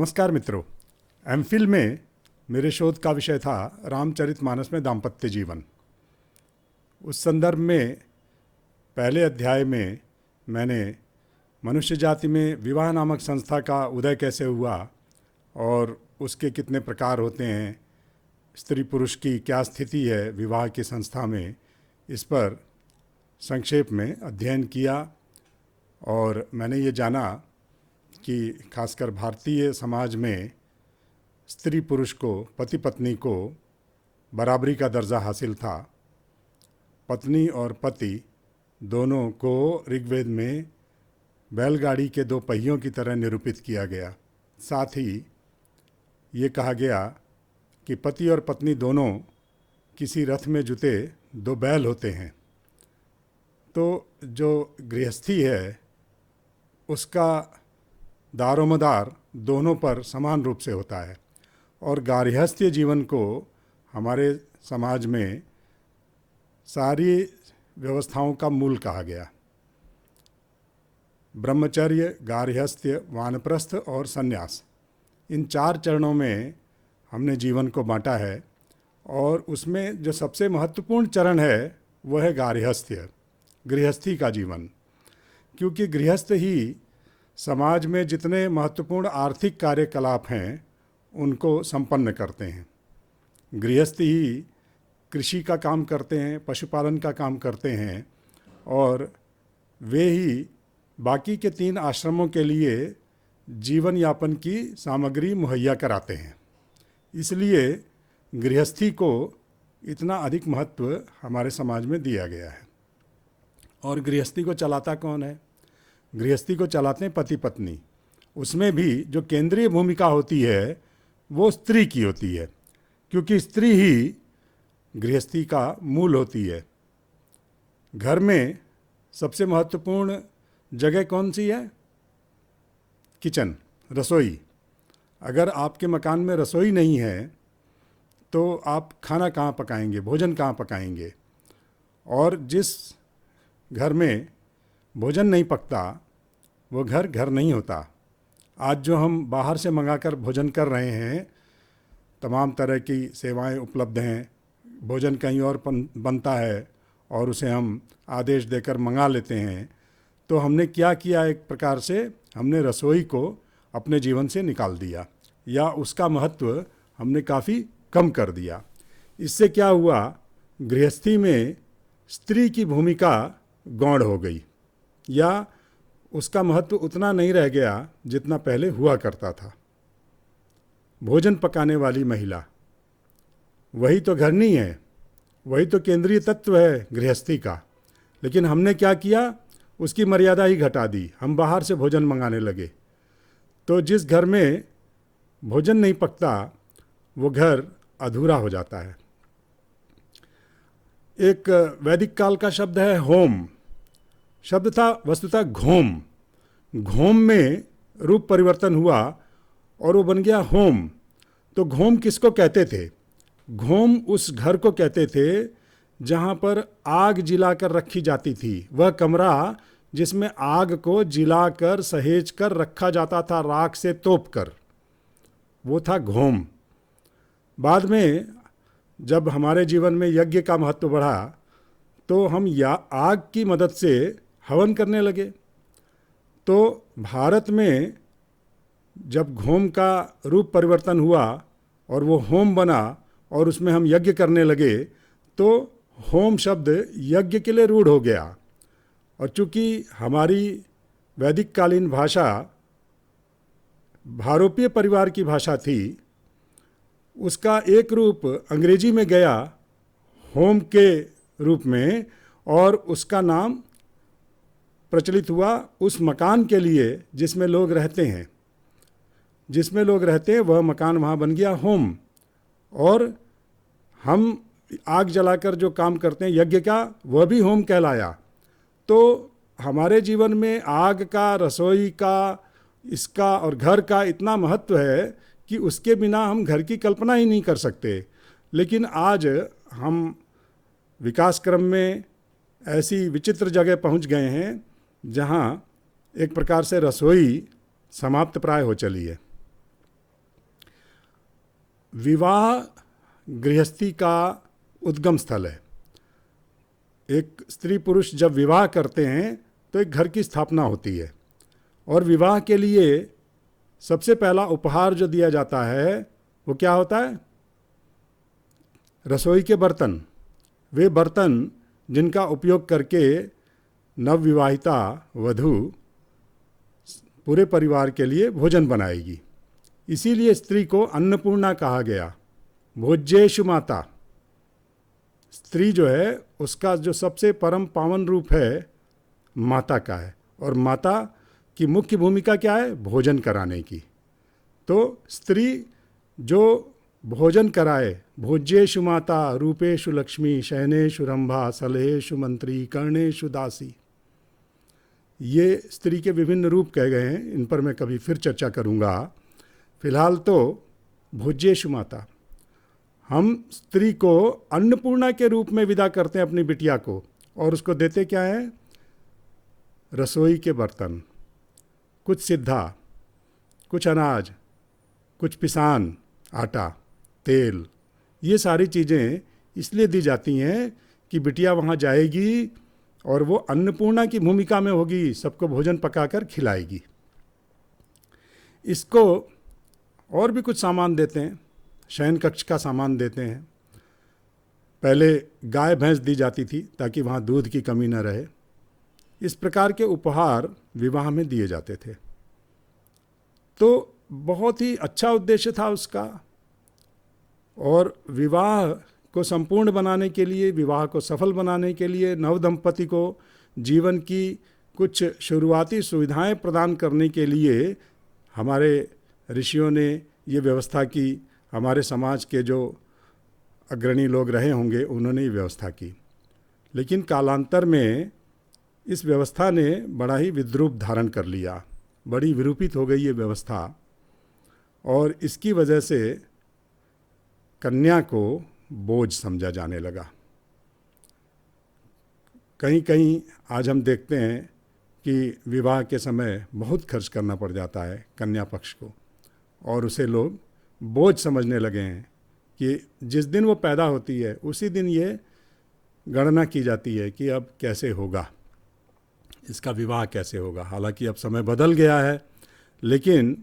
नमस्कार मित्रों। एमफिल में मेरे शोध का विषय था रामचरितमानस में दाम्पत्य जीवन। उस संदर्भ में पहले अध्याय में मैंने मनुष्य जाति में विवाह नामक संस्था का उदय कैसे हुआ और उसके कितने प्रकार होते हैं, स्त्री पुरुष की क्या स्थिति है विवाह की संस्था में, इस पर संक्षेप में अध्ययन किया। और मैंने ये जाना कि खासकर भारतीय समाज में स्त्री पुरुष को, पति पत्नी को बराबरी का दर्जा हासिल था। पत्नी और पति दोनों को ऋग्वेद में बैलगाड़ी के दो पहियों की तरह निरूपित किया गया। साथ ही ये कहा गया कि पति और पत्नी दोनों किसी रथ में जुते दो बैल होते हैं। तो जो गृहस्थी है उसका दारोमदार दोनों पर समान रूप से होता है और गार्हस्थ्य जीवन को हमारे समाज में सारी व्यवस्थाओं का मूल कहा गया। ब्रह्मचर्य, गार्हस्थ्य, वानप्रस्थ और संन्यास, इन चार चरणों में हमने जीवन को बांटा है और उसमें जो सबसे महत्वपूर्ण चरण है वह है गार्हस्थ्य, गृहस्थी का जीवन। क्योंकि गृहस्थ ही समाज में जितने महत्वपूर्ण आर्थिक कार्यकलाप हैं उनको संपन्न करते हैं। गृहस्थ ही कृषि का काम करते हैं, पशुपालन का काम करते हैं और वे ही बाकी के 3 आश्रमों के लिए जीवन यापन की सामग्री मुहैया कराते हैं। इसलिए गृहस्थी को इतना अधिक महत्व हमारे समाज में दिया गया है। और गृहस्थी को चलाता कौन है? गृहस्थी को चलाते हैं पति पत्नी। उसमें भी जो केंद्रीय भूमिका होती है वो स्त्री की होती है, क्योंकि स्त्री ही गृहस्थी का मूल होती है। घर में सबसे महत्वपूर्ण जगह कौन सी है? किचन, रसोई। अगर आपके मकान में रसोई नहीं है तो आप खाना कहाँ पकाएंगे, भोजन कहाँ पकाएंगे? और जिस घर में भोजन नहीं पकता वो घर घर नहीं होता। आज जो हम बाहर से मंगाकर भोजन कर रहे हैं, तमाम तरह की सेवाएं उपलब्ध हैं, भोजन कहीं और बनता है और उसे हम आदेश देकर मंगा लेते हैं। तो हमने क्या किया? एक प्रकार से हमने रसोई को अपने जीवन से निकाल दिया या उसका महत्व हमने काफ़ी कम कर दिया। इससे क्या हुआ? गृहस्थी में स्त्री की भूमिका गौण हो गई या उसका महत्व उतना नहीं रह गया जितना पहले हुआ करता था। भोजन पकाने वाली महिला वही तो घरनी है, वही तो केंद्रीय तत्व है गृहस्थी का। लेकिन हमने क्या किया? उसकी मर्यादा ही घटा दी। हम बाहर से भोजन मंगाने लगे। तो जिस घर में भोजन नहीं पकता वो घर अधूरा हो जाता है। एक वैदिक काल का शब्द है होम। शब्द था वस्तुतः घोम। घोम में रूप परिवर्तन हुआ और वो बन गया होम। तो घोम किसको कहते थे? घोम उस घर को कहते थे जहाँ पर आग जिलाकर रखी जाती थी। वह कमरा जिसमें आग को जिलाकर सहेज कर रखा जाता था, राख से तोप कर, वो था घोम। बाद में जब हमारे जीवन में यज्ञ का महत्व बढ़ा तो हम आग की मदद से हवन करने लगे। तो भारत में जब घोम का रूप परिवर्तन हुआ और वो होम बना और उसमें हम यज्ञ करने लगे तो होम शब्द यज्ञ के लिए रूढ़ हो गया। और चूँकि हमारी वैदिक कालीन भाषा भारोपीय परिवार की भाषा थी, उसका एक रूप अंग्रेजी में गया होम के रूप में और उसका नाम प्रचलित हुआ उस मकान के लिए जिसमें लोग रहते हैं। जिसमें लोग रहते हैं वह मकान वहाँ बन गया होम। और हम आग जलाकर जो काम करते हैं यज्ञ का, वह भी होम कहलाया। तो हमारे जीवन में आग का, रसोई का, इसका और घर का इतना महत्व है कि उसके बिना हम घर की कल्पना ही नहीं कर सकते। लेकिन आज हम विकास क्रम में ऐसी विचित्र जगह पहुंच गए हैं जहां एक प्रकार से रसोई समाप्त प्राय हो चली है। विवाह गृहस्थी का उद्गम स्थल है। एक स्त्री पुरुष जब विवाह करते हैं तो एक घर की स्थापना होती है, और विवाह के लिए सबसे पहला उपहार जो दिया जाता है वो क्या होता है? रसोई के बर्तन। वे बर्तन जिनका उपयोग करके नवविवाहिता वधू पूरे परिवार के लिए भोजन बनाएगी। इसीलिए स्त्री को अन्नपूर्णा कहा गया, भोज्येषु माता। स्त्री जो है उसका जो सबसे परम पावन रूप है माता का है, और माता की मुख्य भूमिका क्या है? भोजन कराने की। तो स्त्री जो भोजन कराए, भोज्येषु माता रूपेषु लक्ष्मी शयनेषु रंभा सलहेषु मंत्री कर्णेषु दासी। ये स्त्री के विभिन्न रूप कहे गए हैं, इन पर मैं कभी फिर चर्चा करूँगा। फिलहाल तो भोज्येषु माता, हम स्त्री को अन्नपूर्णा के रूप में विदा करते हैं अपनी बिटिया को, और उसको देते क्या है? रसोई के बर्तन, कुछ सिद्धा, कुछ अनाज, कुछ पिसान, आटा, तेल। ये सारी चीज़ें इसलिए दी जाती हैं कि बिटिया वहाँ जाएगी और वो अन्नपूर्णा की भूमिका में होगी, सबको भोजन पकाकर खिलाएगी। इसको और भी कुछ सामान देते हैं, शयन कक्ष का सामान देते हैं। पहले गाय भैंस दी जाती थी ताकि वहाँ दूध की कमी न रहे। इस प्रकार के उपहार विवाह में दिए जाते थे। तो बहुत ही अच्छा उद्देश्य था उसका, और विवाह को संपूर्ण बनाने के लिए, विवाह को सफल बनाने के लिए, नव दंपति को जीवन की कुछ शुरुआती सुविधाएं प्रदान करने के लिए हमारे ऋषियों ने ये व्यवस्था की। हमारे समाज के जो अग्रणी लोग रहे होंगे उन्होंने ये व्यवस्था की, लेकिन कालांतर में इस व्यवस्था ने बड़ा ही विद्रूप धारण कर लिया, बड़ी विरूपित हो गई ये व्यवस्था, और इसकी वजह से कन्या को बोझ समझा जाने लगा। कहीं कहीं आज हम देखते हैं कि विवाह के समय बहुत खर्च करना पड़ जाता है कन्या पक्ष को, और उसे लोग बोझ समझने लगे हैं कि जिस दिन वो पैदा होती है उसी दिन ये गणना की जाती है कि अब कैसे होगा, इसका विवाह कैसे होगा। हालांकि अब समय बदल गया है, लेकिन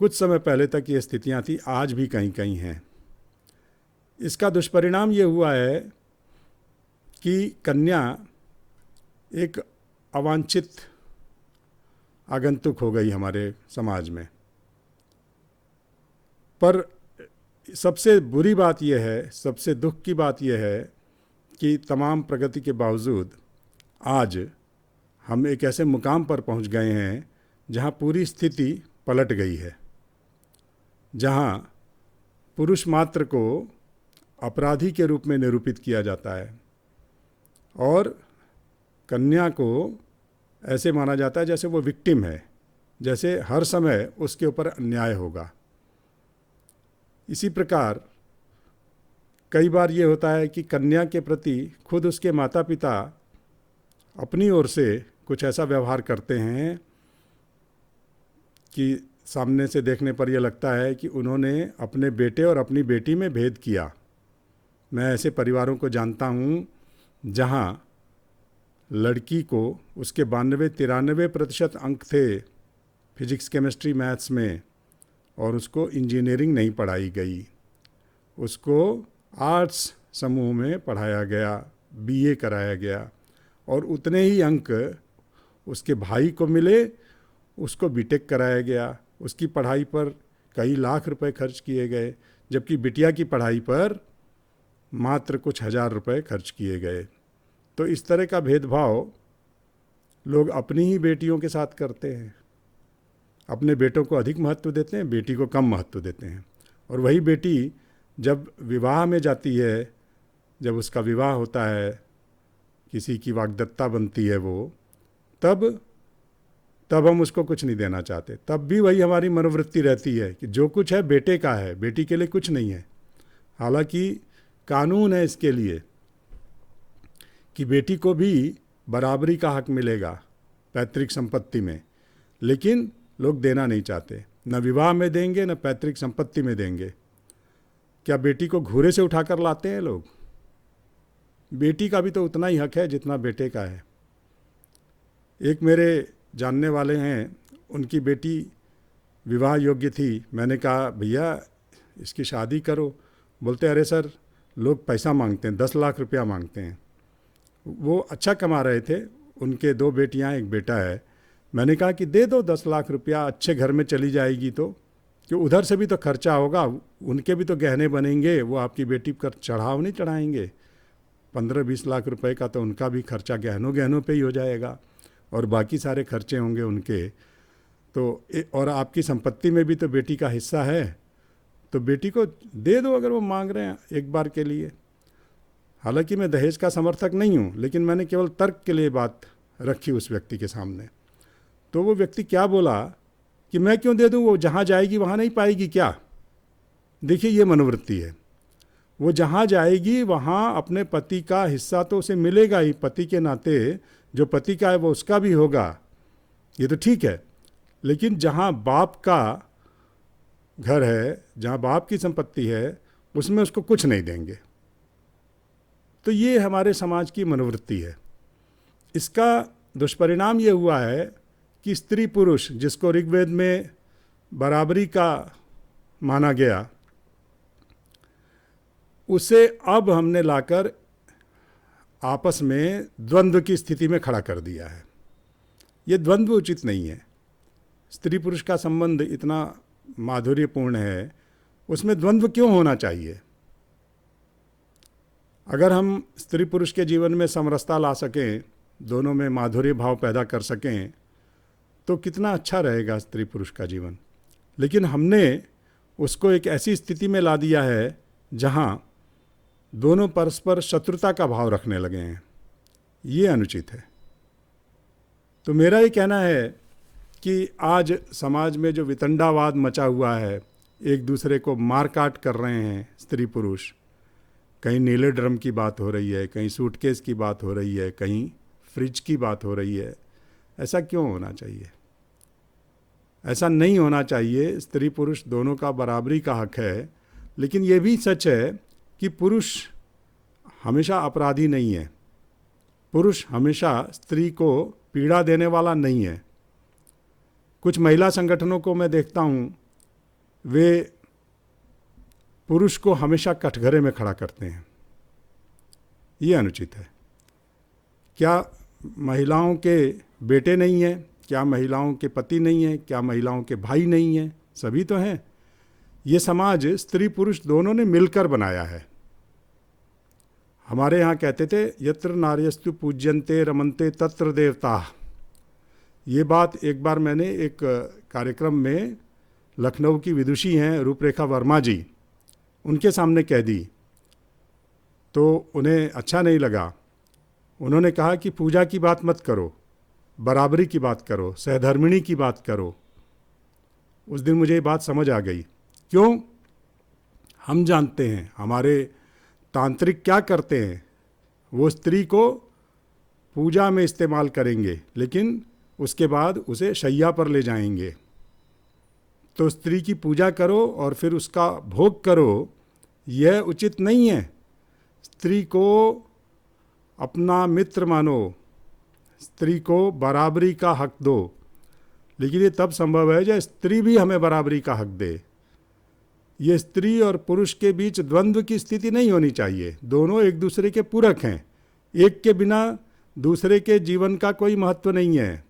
कुछ समय पहले तक ये स्थितियां थी, आज भी कहीं कहीं हैं। इसका दुष्परिणाम ये हुआ है कि कन्या एक अवांछित आगंतुक हो गई हमारे समाज में। पर सबसे बुरी बात यह है, सबसे दुख की बात यह है कि तमाम प्रगति के बावजूद आज हम एक ऐसे मुकाम पर पहुंच गए हैं जहां पूरी स्थिति पलट गई है, जहां पुरुष मात्र को अपराधी के रूप में निरूपित किया जाता है और कन्या को ऐसे माना जाता है जैसे वो विक्टिम है, जैसे हर समय उसके ऊपर अन्याय होगा। इसी प्रकार कई बार ये होता है कि कन्या के प्रति खुद उसके माता पिता अपनी ओर से कुछ ऐसा व्यवहार करते हैं कि सामने से देखने पर यह लगता है कि उन्होंने अपने बेटे और अपनी बेटी में भेद किया। मैं ऐसे परिवारों को जानता हूँ जहाँ लड़की को उसके 92-93% अंक थे फिजिक्स, केमिस्ट्री, मैथ्स में, और उसको इंजीनियरिंग नहीं पढ़ाई गई, उसको आर्ट्स समूह में पढ़ाया गया, बीए कराया गया, और उतने ही अंक उसके भाई को मिले, उसको बीटेक कराया गया। उसकी पढ़ाई पर कई लाख रुपए खर्च किए गए, जबकि बिटिया की पढ़ाई पर मात्र कुछ हजार रुपए खर्च किए गए। तो इस तरह का भेदभाव लोग अपनी ही बेटियों के साथ करते हैं। अपने बेटों को अधिक महत्व देते हैं, बेटी को कम महत्व देते हैं। और वही बेटी जब विवाह में जाती है, जब उसका विवाह होता है, किसी की वाग्दत्ता बनती है वो, तब हम उसको कुछ नहीं देना चाहते। तब भी वही हमारी मनोवृत्ति रहती है कि जो कुछ है बेटे का है, बेटी के लिए कुछ नहीं है। हालांकि कानून है इसके लिए कि बेटी को भी बराबरी का हक मिलेगा पैतृक संपत्ति में, लेकिन लोग देना नहीं चाहते। न विवाह में देंगे, न पैतृक संपत्ति में देंगे। क्या बेटी को घूरे से उठाकर लाते हैं लोग? बेटी का भी तो उतना ही हक है जितना बेटे का है। एक मेरे जानने वाले हैं, उनकी बेटी विवाह योग्य थी। मैंने कहा भैया इसकी शादी करो। बोलते अरे सर लोग पैसा मांगते हैं, 10 लाख रुपया मांगते हैं। वो अच्छा कमा रहे थे, उनके 2 बेटियां एक बेटा है। मैंने कहा कि दे दो 10 लाख रुपया, अच्छे घर में चली जाएगी तो, कि उधर से भी तो खर्चा होगा, उनके भी तो गहने बनेंगे, वो आपकी बेटी पर चढ़ाव नहीं चढ़ाएंगे। 15-20 लाख रुपए का तो उनका भी खर्चा गहनों पे ही हो जाएगा, और बाकी सारे खर्चे होंगे उनके। तो और आपकी संपत्ति में भी तो बेटी का हिस्सा है, तो बेटी को दे दो अगर वो मांग रहे हैं एक बार के लिए। हालांकि मैं दहेज का समर्थक नहीं हूँ, लेकिन मैंने केवल तर्क के लिए बात रखी उस व्यक्ति के सामने। तो वो व्यक्ति क्या बोला कि मैं क्यों दे दूँ, वो जहाँ जाएगी वहाँ नहीं पाएगी क्या? देखिए ये मनोवृत्ति है। वो जहाँ जाएगी वहाँ अपने पति का हिस्सा तो उसे मिलेगा ही, पति के नाते जो पति का है वो उसका भी होगा, ये तो ठीक है। लेकिन जहाँ बाप का घर है, जहाँ बाप की संपत्ति है, उसमें उसको कुछ नहीं देंगे। तो ये हमारे समाज की मनोवृत्ति है। इसका दुष्परिणाम ये हुआ है कि स्त्री पुरुष, जिसको ऋग्वेद में बराबरी का माना गया, उसे अब हमने लाकर आपस में द्वंद्व की स्थिति में खड़ा कर दिया है। ये द्वंद्व उचित नहीं है। स्त्री पुरुष का संबंध इतना माधुर्यपूर्ण है, उसमें द्वंद्व क्यों होना चाहिए? अगर हम स्त्री पुरुष के जीवन में समरसता ला सकें, दोनों में माधुर्य भाव पैदा कर सकें, तो कितना अच्छा रहेगा स्त्री पुरुष का जीवन। लेकिन हमने उसको एक ऐसी स्थिति में ला दिया है जहाँ दोनों परस्पर शत्रुता का भाव रखने लगे हैं। ये अनुचित है। तो मेरा ये कहना है कि आज समाज में जो वितंडावाद मचा हुआ है, एक दूसरे को मार काट कर रहे हैं स्त्री पुरुष, कहीं नीले ड्रम की बात हो रही है, कहीं सूटकेस की बात हो रही है, कहीं फ्रिज की बात हो रही है। ऐसा क्यों होना चाहिए? ऐसा नहीं होना चाहिए। स्त्री पुरुष दोनों का बराबरी का हक है। लेकिन ये भी सच है कि पुरुष हमेशा अपराधी नहीं है। पुरुष हमेशा स्त्री को पीड़ा देने वाला नहीं है। कुछ महिला संगठनों को मैं देखता हूँ, वे पुरुष को हमेशा कटघरे में खड़ा करते हैं। ये अनुचित है। क्या महिलाओं के बेटे नहीं हैं? क्या महिलाओं के पति नहीं हैं? क्या महिलाओं के भाई नहीं हैं? सभी तो हैं। ये समाज स्त्री पुरुष दोनों ने मिलकर बनाया है। हमारे यहाँ कहते थे यत्र नार्यस्तु पूज्यन्ते रमन्ते तत्र देवता। ये बात एक बार मैंने एक कार्यक्रम में, लखनऊ की विदुषी हैं रूपरेखा वर्मा जी, उनके सामने कह दी, तो उन्हें अच्छा नहीं लगा। उन्होंने कहा कि पूजा की बात मत करो, बराबरी की बात करो, सहधर्मिणी की बात करो। उस दिन मुझे ये बात समझ आ गई। क्यों? हम जानते हैं हमारे तांत्रिक क्या करते हैं। वो स्त्री को पूजा में इस्तेमाल करेंगे, लेकिन उसके बाद उसे शैया पर ले जाएंगे। तो स्त्री की पूजा करो और फिर उसका भोग करो, यह उचित नहीं है। स्त्री को अपना मित्र मानो, स्त्री को बराबरी का हक दो। लेकिन ये तब संभव है जब स्त्री भी हमें बराबरी का हक दे। ये स्त्री और पुरुष के बीच द्वंद्व की स्थिति नहीं होनी चाहिए। दोनों एक दूसरे के पूरक हैं। एक के बिना दूसरे के जीवन का कोई महत्व नहीं है।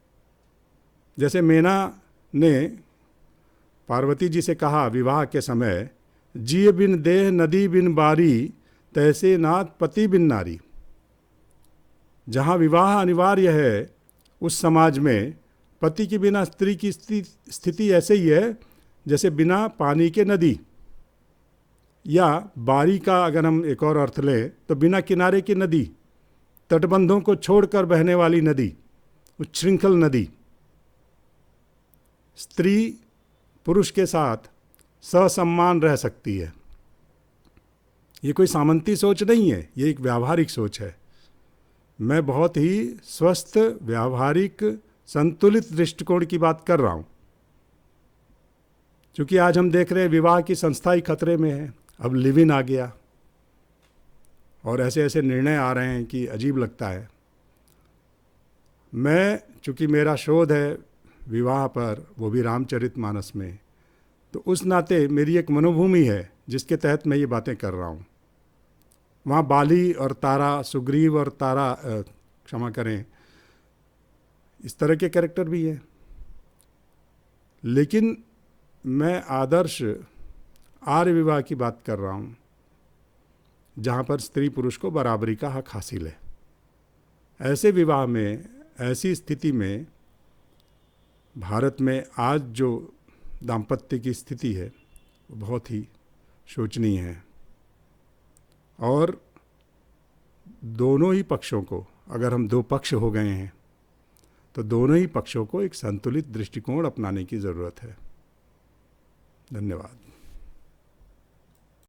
जैसे मैना ने पार्वती जी से कहा विवाह के समय, जिय बिन देह नदी बिन बारी, तैसे नाथ पति बिन नारी। जहाँ विवाह अनिवार्य है, उस समाज में पति के बिना स्त्री की स्थिति ऐसे ही है जैसे बिना पानी के नदी, या बारी का अगर हम एक और अर्थ लें तो बिना किनारे की नदी, तटबंधों को छोड़कर बहने वाली नदी, उच्छृंखल नदी। स्त्री पुरुष के साथ ससम्मान रह सकती है। ये कोई सामंती सोच नहीं है, ये एक व्यावहारिक सोच है। मैं बहुत ही स्वस्थ, व्यावहारिक, संतुलित दृष्टिकोण की बात कर रहा हूँ। क्योंकि आज हम देख रहे हैं विवाह की संस्था ही खतरे में है, अब लिव इन आ गया और ऐसे ऐसे निर्णय आ रहे हैं कि अजीब लगता है। मैं, चूँकि मेरा शोध है विवाह पर, वो भी रामचरितमानस में, तो उस नाते मेरी एक मनोभूमि है जिसके तहत मैं ये बातें कर रहा हूँ। वहाँ बाली और तारा, सुग्रीव और तारा, क्षमा करें, इस तरह के कैरेक्टर भी हैं, लेकिन मैं आदर्श आर्य विवाह की बात कर रहा हूँ जहाँ पर स्त्री पुरुष को बराबरी का हक हासिल है। ऐसे विवाह में, ऐसी स्थिति में भारत में आज जो दाम्पत्य की स्थिति है वो बहुत ही शोचनीय है और दोनों ही पक्षों को, अगर हम दो पक्ष हो गए हैं तो दोनों ही पक्षों को एक संतुलित दृष्टिकोण अपनाने की ज़रूरत है। धन्यवाद।